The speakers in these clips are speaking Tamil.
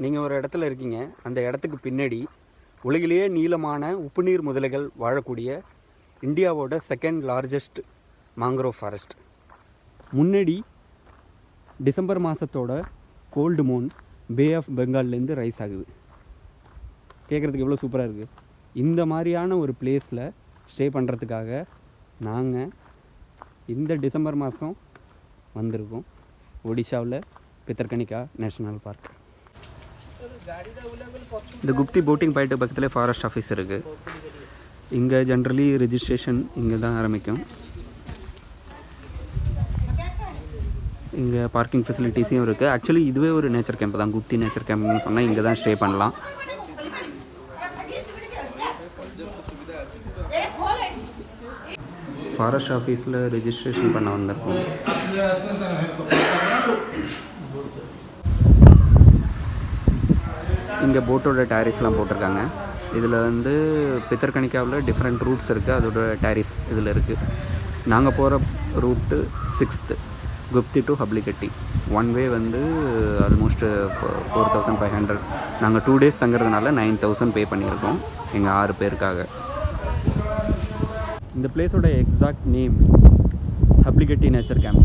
நீங்கள் ஒரு இடத்துல இருக்கீங்க, அந்த இடத்துக்கு பின்னாடி உலகிலேயே நீளமான உப்புநீர் முதலைகள் வாழக்கூடிய இந்தியாவோட செகண்ட் லார்ஜஸ்ட் மேங்க்ரோவ் ஃபாரஸ்ட். முன்னாடி டிசம்பர் மாதத்தோட கோல்டு மூன் பே ஆஃப் பெங்கால்லேருந்து ரைஸ் ஆகுது. கேட்குறதுக்கு எவ்வளோ சூப்பராக இருக்குது. இந்த மாதிரியான ஒரு பிளேஸில் ஸ்டே பண்ணுறதுக்காக நாங்கள் இந்த டிசம்பர் மாதம் வந்திருக்கோம். ஒடிஷாவில் பித்தர்கனிக்கா நேஷ்னல் பார்க். இந்த குப்தி போட்டிங் பாயிண்ட் பக்கத்தில் ஃபாரஸ்ட் ஆஃபீஸ் இருக்குது. இங்கே ஜென்ரலி ரெஜிஸ்ட்ரேஷன் இங்கே தான் ஆரம்பிக்கும். இங்கே பார்க்கிங் ஃபெசிலிட்டிஸையும் இருக்குது. ஆக்சுவலி இதுவே ஒரு நேச்சர் கேம்ப் தான். குப்தி நேச்சர் கேம்ப்னு சொன்னால் இங்கே தான் ஸ்டே பண்ணலாம். ஃபாரஸ்ட் ஆஃபீஸில் ரெஜிஸ்ட்ரேஷன் பண்ண வந்திருக்கோம். இங்கே போட்டோட டேரிஃப்லாம் போட்டிருக்காங்க. இதில் வந்து பித்தர்கனிக்காவில் டிஃப்ரெண்ட் ரூட்ஸ் இருக்குது. அதோட டேரிஃப்ஸ் இதில் இருக்குது. நாங்கள் போகிற route 6th Gupti to Habalikhati. One way வந்து ஆல்மோஸ்ட் 4500. நாங்கள் 2 days தங்குறதுனால 9000 பே பண்ணியிருக்கோம் எங்கள் 6 பேருக்காக. இந்த பிளேஸோட எக்ஸாக்ட் நேம் ஹப்ளிகட்டி நேச்சர் கேம்ப்.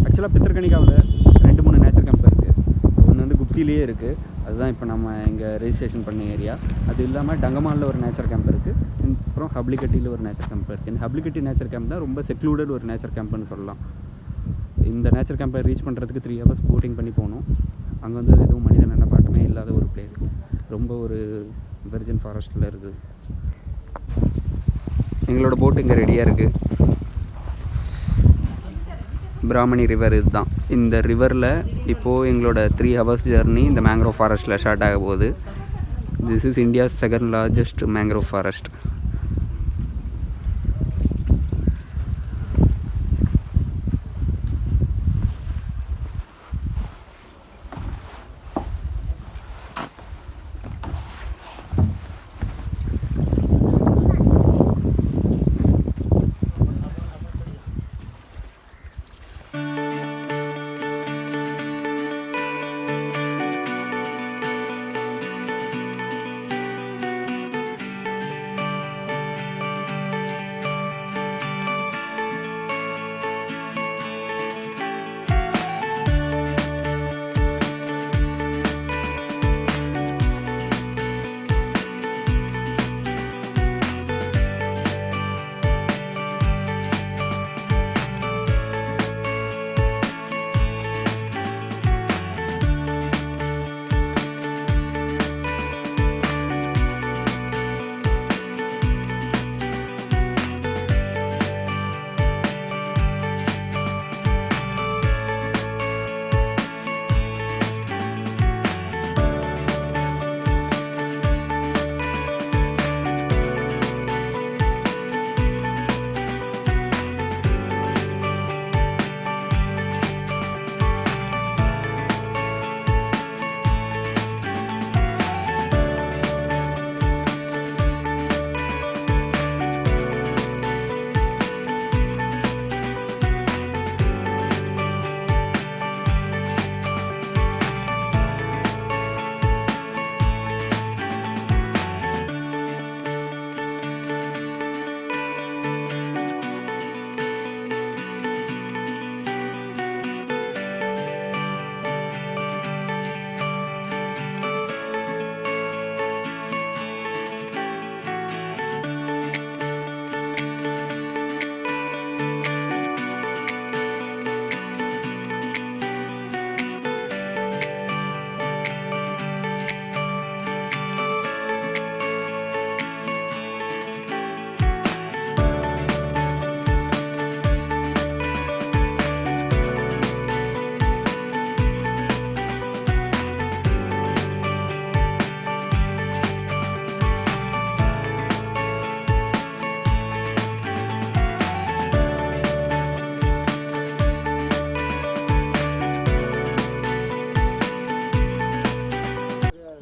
ஆக்சுவலாக பித்தர்கனிக்காவில் 2-3 நேச்சர் கேம்ப் இருக்குது. ஒன்று வந்து குப்திலேயே இருக்குது, அதுதான் இப்போ நம்ம இங்கே ரெஜிஸ்ட்ரேஷன் பண்ண ஏரியா. அது இல்லாமல் டங்கமாலில் ஒரு நேச்சர் கேம்ப் இருக்குது. அப்புறம் ஹப்ளிகட்டியில் ஒரு நேச்சர் கேம்ப் இருக்குது. இந்த ஹப்ளிகட்டி நேச்சர் கேம்ப் தான் ரொம்ப செக்லூடட் ஒரு நேச்சர் கேம்ப்னு சொல்லலாம். இந்த நேச்சர் கேம்பை ரீச் பண்ணுறதுக்கு 3 hours போட்டிங் பண்ணி போகணும். அங்கே வந்து எதுவும் மனித நடமாட்டமே இல்லாத ஒரு பிளேஸ். ரொம்ப ஒரு வெர்ஜின் ஃபாரஸ்ட்டில் இருக்குது. எங்களோட போட்டு இங்கே ரெடியாக இருக்குது. பிராமணி ரிவர் இதுதான். இந்த ரிவரில் இப்போது எங்களோட 3 hours ஜர்னி இந்த மேங்க்ரோவ் ஃபாரஸ்ட்டில் ஸ்டார்ட் ஆக போகுது. This is India's second largest mangrove forest.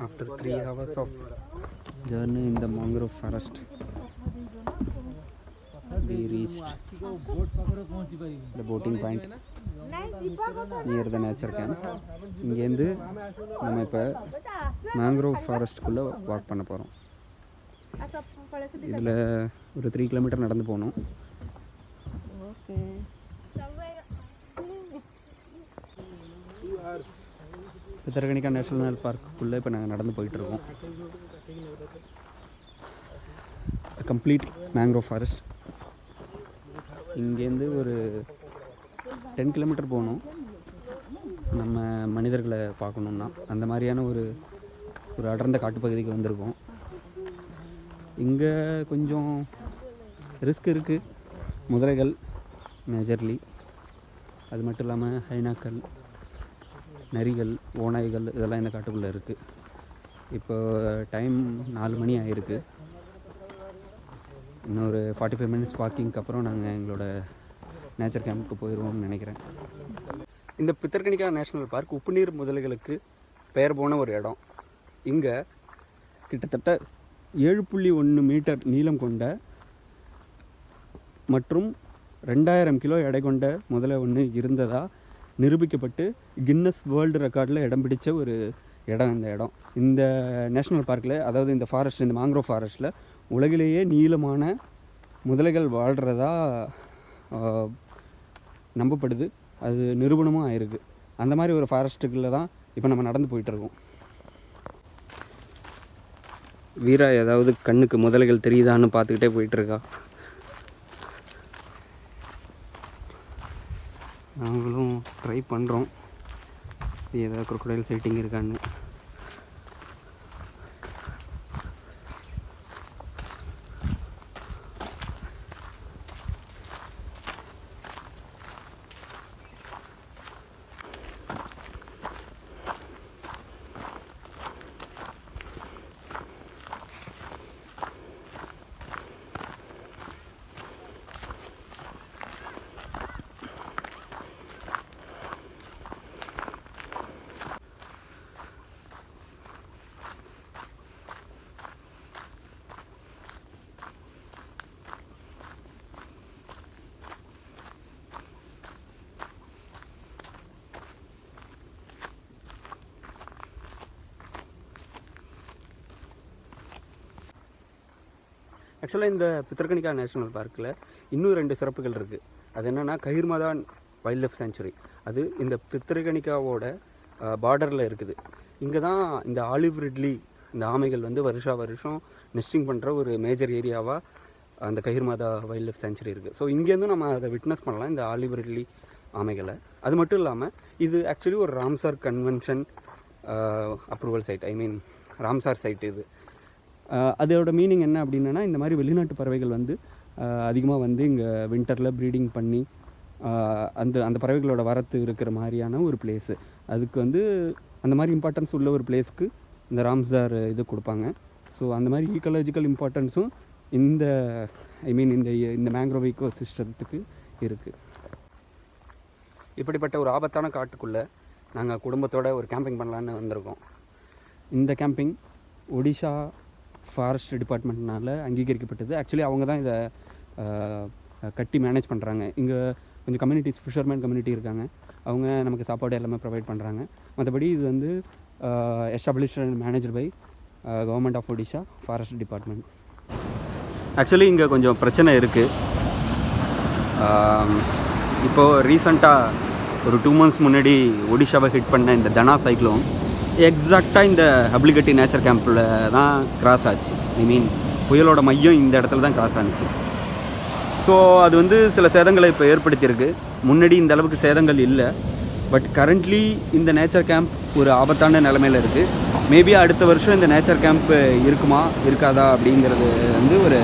After 3 hours of journey in the mangrove forest, we reached the boating point. Near the nature camp. இங்கேருந்து நம்ம இப்போ மேங்க்ரோவ் ஃபாரஸ்ட்டுக்குள்ளே வாக் பண்ண போகிறோம். இதில் ஒரு 3 கிலோமீட்டர் நடந்து போகணும். பித்தர்கனிக்கா நேஷ்னல் பார்க்குள்ளே இப்போ நாங்கள் நடந்து போயிட்டுருக்கோம். Complete mangrove forest. இங்கேருந்து ஒரு 10 கிலோமீட்டர் போகணும் நம்ம மனிதர்களை பார்க்கணுன்னா. அந்த மாதிரியான ஒரு அடர்ந்த காட்டுப்பகுதிக்கு வந்திருக்கோம். இங்கே கொஞ்சம் ரிஸ்க் இருக்குது. முதலைகள் மேஜர்லி, அது மட்டும் இல்லாமல் ஹைனாக்கள், நரிகள், ஓநாய்கள் இதெல்லாம் இந்த காட்டுக்குள்ளே இருக்குது. இப்போ டைம் 4 மணி ஆகிருக்கு. இன்னொரு 45 மினிட்ஸ் வாக்கிங்க்கு அப்புறம் நாங்கள் எங்களோட நேச்சர் கேம்புக்கு போயிடுவோம்னு நினைக்கிறேன். இந்த பித்தர்கனிக்கா நேஷ்னல் பார்க் உப்புநீர் முதலைகளுக்கு பெயர் போன ஒரு இடம். இங்கே கிட்டத்தட்ட 7.1 மீட்டர் நீளம் கொண்ட மற்றும் 2000 கிலோ எடை கொண்ட முதலை ஒன்று இருந்ததாக நிரூபிக்கப்பட்டு கின்னஸ் வேர்ல்டு ரெக்கார்டில் இடம் பிடிச்ச ஒரு இடம் இந்த இடம். இந்த நேஷ்னல் பார்க்கில், அதாவது இந்த ஃபாரஸ்ட், இந்த மேங்க்ரோவ் ஃபாரஸ்ட்டில் உலகிலேயே நீளமான முதலைகள் வாழ்கிறதா நம்பப்படுது. அது நிரூபணமும் ஆயிருக்கு. அந்த மாதிரி ஒரு ஃபாரஸ்ட்டுக்குள்ளே தான் இப்போ நம்ம நடந்து போயிட்டுருக்கோம். வீரா ஏதாவது கண்ணுக்கு முதலைகள் தெரியுதான்னு பார்த்துக்கிட்டே போயிட்டுருக்கா. நாங்களும் ட்ரை பண்ணுறோம் ஏதாவது crocodile சைட்டிங் இருக்கான்னு. ஆக்சுவலாக இந்த பித்தர்கனிக்கா நேஷ்னல் பார்க்கில் இன்னும் 2 சிறப்புகள் இருக்குது. அது என்னென்னா கஹிர்மாதா வைல்ட் லைஃப் சேஞ்சுரி. அது இந்த பித்தர்கனிக்காவோட பார்டரில் இருக்குது. இங்கே தான் இந்த ஆலிவ் ரிட்லி, இந்த ஆமைகள் வந்து வருஷம் நெஸ்டிங் பண்ணுற ஒரு மேஜர் ஏரியாவாக அந்த கஹிர்மாதா வைல்ட் லைஃப் சேஞ்சுரி இருக்குது. ஸோ இங்கேருந்து நம்ம அதை விட்னஸ் பண்ணலாம், இந்த ஆலிவ் ரிட்லி ஆமைகளை. அது மட்டும் இல்லாமல் இது ஆக்சுவலி ஒரு ராம்சார் கன்வென்ஷன் அப்ரூவல் சைட், ஐ மீன் ராம்சார் சைட் இது. அதோட மீனிங் என்ன அப்படின்னா, இந்த மாதிரி வெளிநாட்டு பறவைகள் வந்து அதிகமாக வந்து இங்கே வின்டரில் ப்ரீடிங் பண்ணி அந்த பறவைகளோட வரத்து இருக்கிற மாதிரியான ஒரு பிளேஸு. அதுக்கு வந்து அந்த மாதிரி இம்பார்ட்டன்ஸ் உள்ள ஒரு பிளேஸ்க்கு இந்த ராம்சார் இது கொடுப்பாங்க. ஸோ அந்த மாதிரி ஈக்காலஜிக்கல் இம்பார்ட்டன்ஸும் இந்த இந்த மேங்க்ரோவ் ஈக்கோ சிஸ்டத்துக்கு இருக்குது. இப்படிப்பட்ட ஒரு ஆபத்தான காட்டுக்குள்ளே நாங்கள் குடும்பத்தோடு ஒரு கேம்பிங் பண்ணலான்னு வந்திருக்கோம். இந்த கேம்பிங் ஒடிஷா ஃபாரஸ்ட் டிபார்ட்மெண்ட்னால் அங்கீகரிக்கப்பட்டது. ஆக்சுவலி அவங்க தான் இதை கட்டி மேனேஜ் பண்ணுறாங்க. இங்கே கொஞ்சம் கம்யூனிட்டிஸ், ஃபிஷர்மேன் கம்யூனிட்டி இருக்காங்க. அவங்க நமக்கு சாப்பாடு எல்லாமே ப்ரொவைட் பண்ணுறாங்க. மற்றபடி இது வந்து established and manager by government of Odisha forest department. Actually இங்கே கொஞ்சம் பிரச்சனை இருக்குது. இப்போது ரீசண்டாக ஒரு 2 months முன்னாடி ஒடிஷாவை ஹிட் பண்ண இந்த தனா சைக்ளோன் எக்ஸாக்டாக இந்த ஹப்ளிகட்டி நேச்சர் கேம்பில் தான் கிராஸ் ஆச்சு. புயலோட மையம் இந்த இடத்துல தான் கிராஸ் ஆனிச்சு. ஸோ அது வந்து சில சேதங்களை இப்போ ஏற்படுத்தியிருக்கு. முன்னாடி இந்த அளவுக்கு சேதங்கள் இல்லை. பட் கரண்ட்லி இந்த நேச்சர் கேம்ப் ஒரு ஆபத்தான நிலைமையில் இருக்குது. மேபி அடுத்த வருஷம் இந்த நேச்சர் கேம்ப் இருக்குமா இருக்காதா அப்படிங்கிறது வந்து ஒரு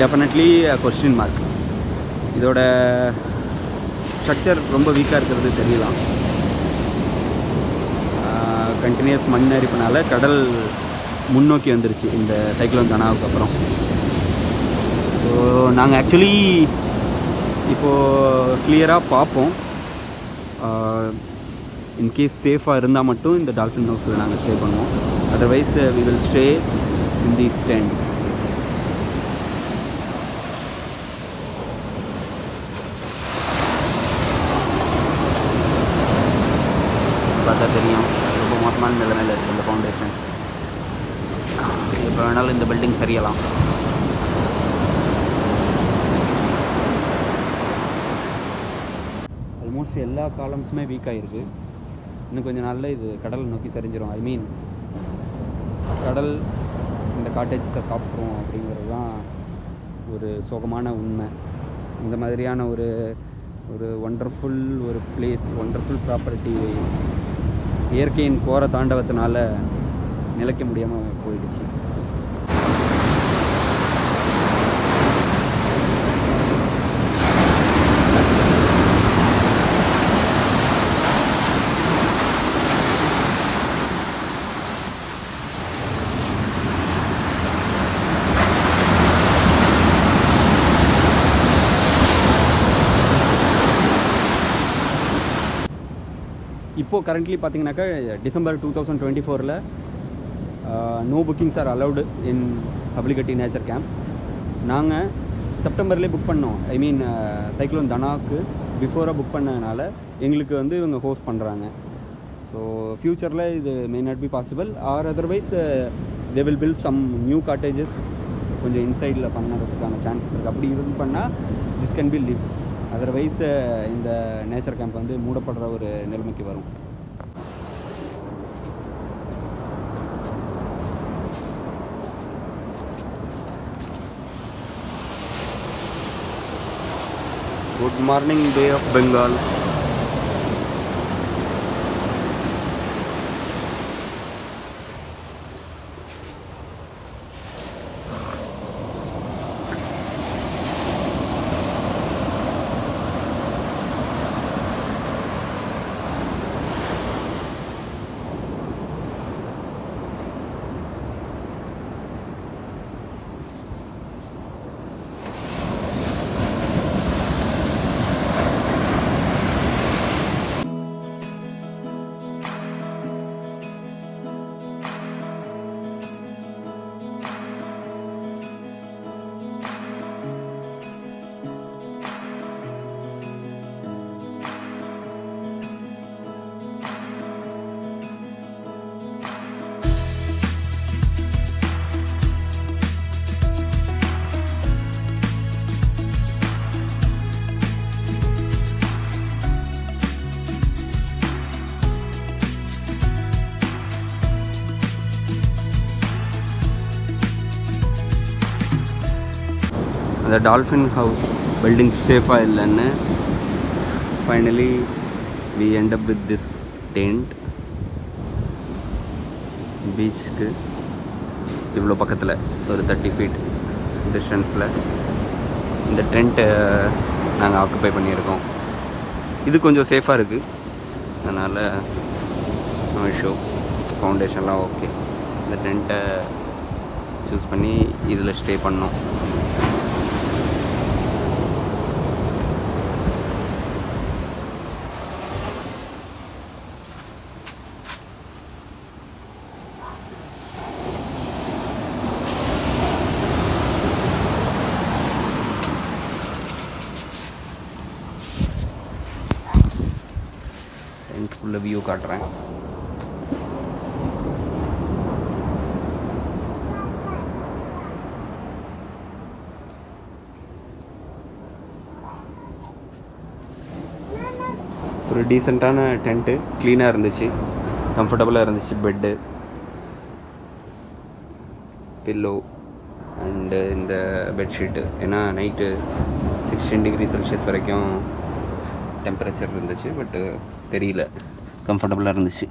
டெஃபினெட்லி கொஸ்டின் மார்க். இதோட ஸ்ட்ரக்சர் ரொம்ப வீக்காக இருக்கிறது தெரியலாம். கண்டினியூஸ் மண் அரிப்புனால கடல் முன்னோக்கி வந்துருச்சு இந்த சைக்ளோன் தனாவுக்கு அப்புறம். ஸோ நாங்கள் ஆக்சுவலி இப்போது கிளியராக பார்ப்போம். இன்கேஸ் சேஃபாக இருந்தால் மட்டும் இந்த டால்ஃபின் ஹவுஸில் நாங்கள் ஸ்டே பண்ணுவோம். Otherwise we will stay in the tent. மோசமான நிலைமையில் இருக்குது இந்த ஃபவுண்டேஷன். எப்போ வேணாலும் இந்த பில்டிங் சரியலாம். ஆல்மோஸ்ட் எல்லா காலம்ஸுமே வீக் ஆகிருக்கு. இன்னும் கொஞ்சம் நாளில் இது கடலை நோக்கி சரிஞ்சிடும். ஐ மீன் கடல் இந்த காட்டேஜஸை சாப்பிட்றோம் அப்படிங்கிறது தான் ஒரு சோகமான உண்மை. இந்த மாதிரியான ஒரு ஒண்டர்ஃபுல் ஒரு பிளேஸ், ஒண்டர்ஃபுல் ப்ராப்பர்ட்டி இயற்கையின் கோர தாண்டவத்தினால நிலைக்க முடியாமல் போயிடுச்சு. இப்போது கரண்ட்லி பார்த்தீங்கன்னாக்கா December 2024 no bookings are allowed in Habalikhati nature camp. நாங்கள் செப்டம்பர்லேயே புக் பண்ணோம். ஐ மீன் சைக்ளோன் தனாக்கு பிஃபோராக புக் பண்ணதுனால எங்களுக்கு வந்து இவங்க ஹோஸ்ட் பண்ணுறாங்க. ஸோ ஃப்யூச்சரில் இது may not be possible or otherwise they will build some new cottages கொஞ்சம் இன்சைடில் பண்ணுறதுக்கான சான்சஸ் இருக்குது. அப்படி இது பண்ணால் this can be live. Otherwise இந்த நேச்சர் கேம்ப் வந்து மூடப்படுற ஒரு நிலைமைக்கு வரும். Good morning bay of Bengal. அந்த டால்ஃபின் ஹவுஸ் பில்டிங் சேஃபாக இல்லைன்னு finally we end up with this tent. பீச்சுக்கு இவ்வளோ பக்கத்தில் ஒரு 30 feet டிஸ்டன்ஸில் இந்த டென்ட்டை நாங்கள் ஆக்குப்பை பண்ணியிருக்கோம். இது கொஞ்சம் சேஃபாக இருக்குது, அதனால் நோ இஷ்யூ. ஃபவுண்டேஷன்லாம் ஓகே. இந்த டென்ட்டை சூஸ் பண்ணி இதில் ஸ்டே பண்ணோம். டென்ட்டுக்குள்ளே வியூ காட்டுறேன். ஒரு டீசெண்டான டென்ட்டு, க்ளீனாக இருந்துச்சு, கம்ஃபர்டபுளாக இருந்துச்சு. பெட்டு, பில்லோ அண்டு இந்த பெட்ஷீட்டு. ஏன்னா நைட்டு 16 degree Celsius வரைக்கும் டெம்பரேச்சர் இருந்துச்சு, பட்டு தெரியல, கம்ஃபர்டபுளாக இருந்துச்சு.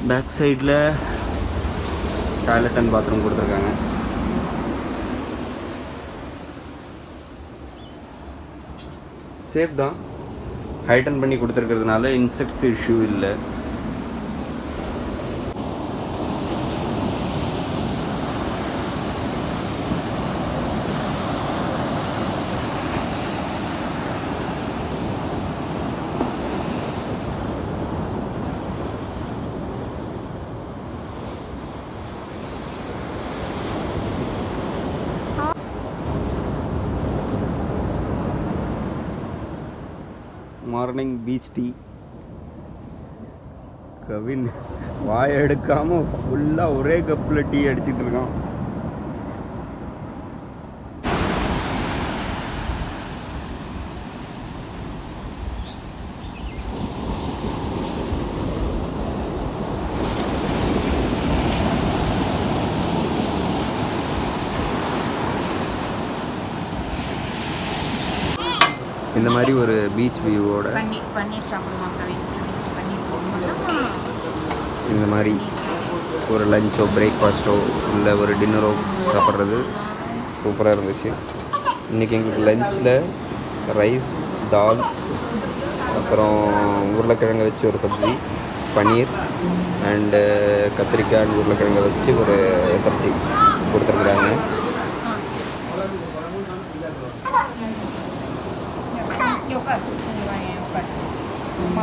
பேக் சைடில் டாய்லெட் அண்ட் பாத்ரூம் கொடுத்துருக்காங்க. சேஃப் தான், ஹைட்டன் பண்ணி கொடுத்துருக்கிறதுனால இன்செக்ட்ஸ் இஷ்யூ இல்லை. மார்னிங் பீச் டீ கவின் வாயை எடுக்காமல் ஃபுல்லாக ஒரே கப்பில் டீ அடிச்சிட்டு இருக்கான். இந்த மாதிரி ஒரு பீச் வியூவோட பன்னீர் சாப்பிடுவாங்க கவின். பன்னீர் போடணும். இந்த மாதிரி ஒரு லஞ்சோ பிரேக்ஃபாஸ்ட்டோ இல்லை ஒரு டின்னரோ சாப்பிட்றது சூப்பராக இருந்துச்சு. இன்றைக்கி எங்களுக்கு லஞ்சில் ரைஸ், தால், அப்புறம் உருளைக்கிழங்கு வச்சு ஒரு சப்ஜி, பன்னீர் அண்டு கத்திரிக்காய் அண்ட் உருளைக்கிழங்கை வச்சு ஒரு சப்ஜி கொடுத்துருக்குறாங்க.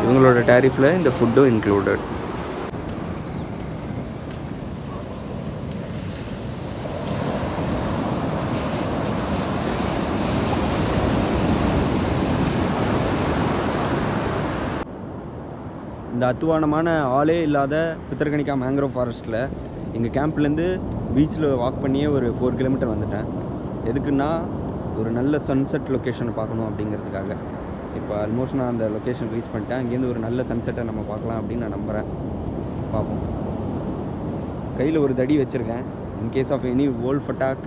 இவங்களோட டேரிஃபில் இந்த ஃபுட்டும் இன்க்ளூடட். இந்த அத்துவானமான ஆளே இல்லாத பித்தர்கனிக்கா மேங்க்ரோவ் ஃபாரஸ்ட்டில் எங்கள் கேம்ப்லேருந்து பீச்சில் வாக் பண்ணியே ஒரு 4 கிலோமீட்டர் வந்துட்டேன். எதுக்குன்னா ஒரு நல்ல சன்செட் லொக்கேஷனை பார்க்கணும் அப்படிங்கிறதுக்காக. இப்போ ஆல்மோஸ்ட் நான் அந்த லொக்கேஷன் ரீச் பண்ணிட்டேன். அங்கேருந்து ஒரு நல்ல சன்செட்டை நம்ம பார்க்கலாம் அப்படின்னு நான் நம்புகிறேன். பார்ப்போம். கையில் ஒரு தடி வச்சுருக்கேன். In case of any wolf attack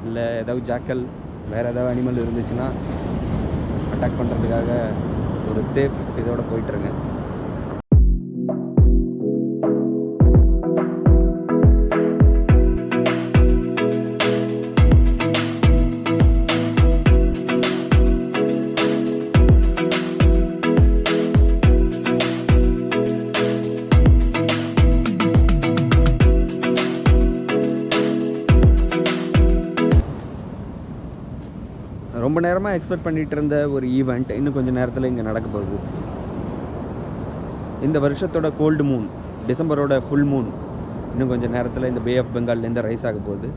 இல்லை ஏதாவது ஜாக்கல் வேறு ஏதாவது அனிமல் இருந்துச்சுன்னா அட்டாக் பண்ணுறதுக்காக ஒரு சேஃப் இதோட போயிட்டுருக்கேன். ரொம்ப நேரமாக எக்ஸ்பெக்ட் பண்ணிகிட்டு இருந்த ஒரு ஈவெண்ட் இன்னும் கொஞ்சம் நேரத்தில் இங்கே நடக்க போகுது. இந்த வருஷத்தோட கோல்டு மூன், டிசம்பரோட ஃபுல் மூன் இன்னும் கொஞ்சம் நேரத்தில் இந்த பே ஆஃப் பெங்கால்லேருந்து ரைஸ் ஆக போகுது.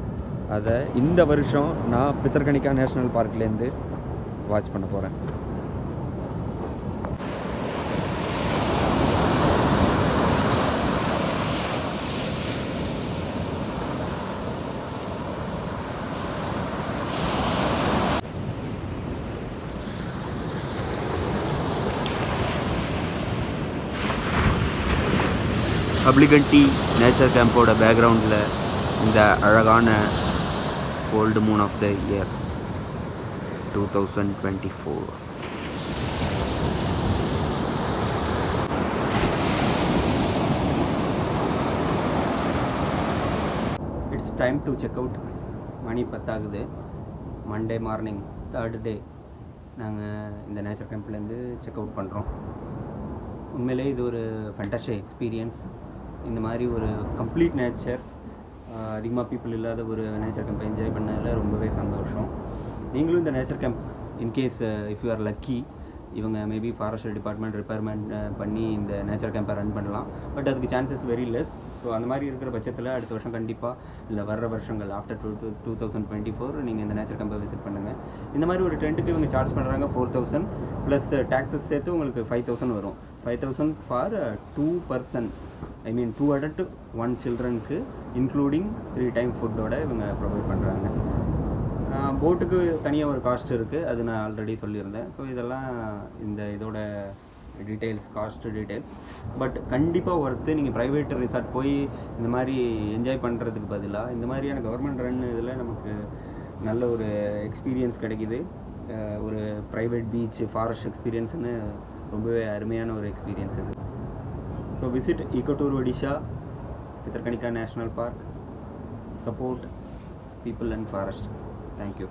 அதை இந்த வருஷம் நான் பித்தர்கனிக்கா நேஷ்னல் பார்க்லேருந்து வாட்ச் பண்ண போகிறேன். அப்ளிகன்டி நேச்சர் கேம்போட பேக்ரவுண்டில் இந்த அழகான gold moon of the year 2024. It's time to check out. மணி 10 ஆகுது. மண்டே மார்னிங் 3rd டே நாங்கள் இந்த நேச்சர் கேம்ப்லேருந்து செக் அவுட் பண்ணுறோம். உண்மையிலே இது ஒரு ஃபேண்டாஸ்டிக் எக்ஸ்பீரியன்ஸ். இந்த மாதிரி ஒரு கம்ப்ளீட் நேச்சர், அதிகமாக பீப்புள் இல்லாத ஒரு நேச்சர் கேம்பை என்ஜாய் பண்ணதில் ரொம்பவே சந்தோஷம். நீங்களும் இந்த nature camp in case if you are lucky, இவங்க மேபி ஃபாரஸ்ட் டிபார்ட்மெண்ட் ரிப்பேர்மெண்ட் பண்ணி இந்த நேச்சர் கேம்பை ரன் பண்ணலாம். பட் அதுக்கு சான்சஸ் வெரி லெஸ். ஸோ அந்த மாதிரி இருக்கிற பட்சத்தில் அடுத்த வருஷம் கண்டிப்பாக இல்லை வர்ற வருஷங்கள் ஆஃப்டர் 2024 நீங்கள் இந்த நேச்சர் கேம்பை விசிட் பண்ணுங்கள். இந்த மாதிரி ஒரு டென்ட்டுக்கு இவங்க சார்ஜ் பண்ணுறாங்க 4000 ப்ளஸ் டேக்ஸஸ் சேர்த்து உங்களுக்கு 5000 வரும். 5000 for 2 person, I mean 2 adult 1 childrenக்கு இன்க்ளூடிங் 3 time ஃபுட்டோட இவங்க ப்ரொவைட் பண்ணுறாங்க. போட்டுக்கு தனியாக ஒரு காஸ்ட் இருக்குது, அது நான் ஆல்ரெடி சொல்லியிருந்தேன். ஸோ இதெல்லாம் இந்த இதோட டீட்டெயில்ஸ், காஸ்ட் டீட்டெயில்ஸ். பட் கண்டிப்பாக ஒருத்தர் நீங்கள் ப்ரைவேட் ரிசார்ட் போய் இந்த மாதிரி என்ஜாய் பண்ணுறதுக்கு பதிலாக இந்த மாதிரியான கவர்மெண்ட் ரன் இதில் நமக்கு நல்ல ஒரு எக்ஸ்பீரியன்ஸ் கிடைக்கிது. ஒரு ப்ரைவேட் பீச் ஃபாரஸ்ட் எக்ஸ்பீரியன்ஸ்னு ரொம்பவே அருமையான ஒரு எக்ஸ்பீரியன்ஸ் இது. So visit ecotour Odisha, Bhitarkanika national park, support people and forest. Thank you.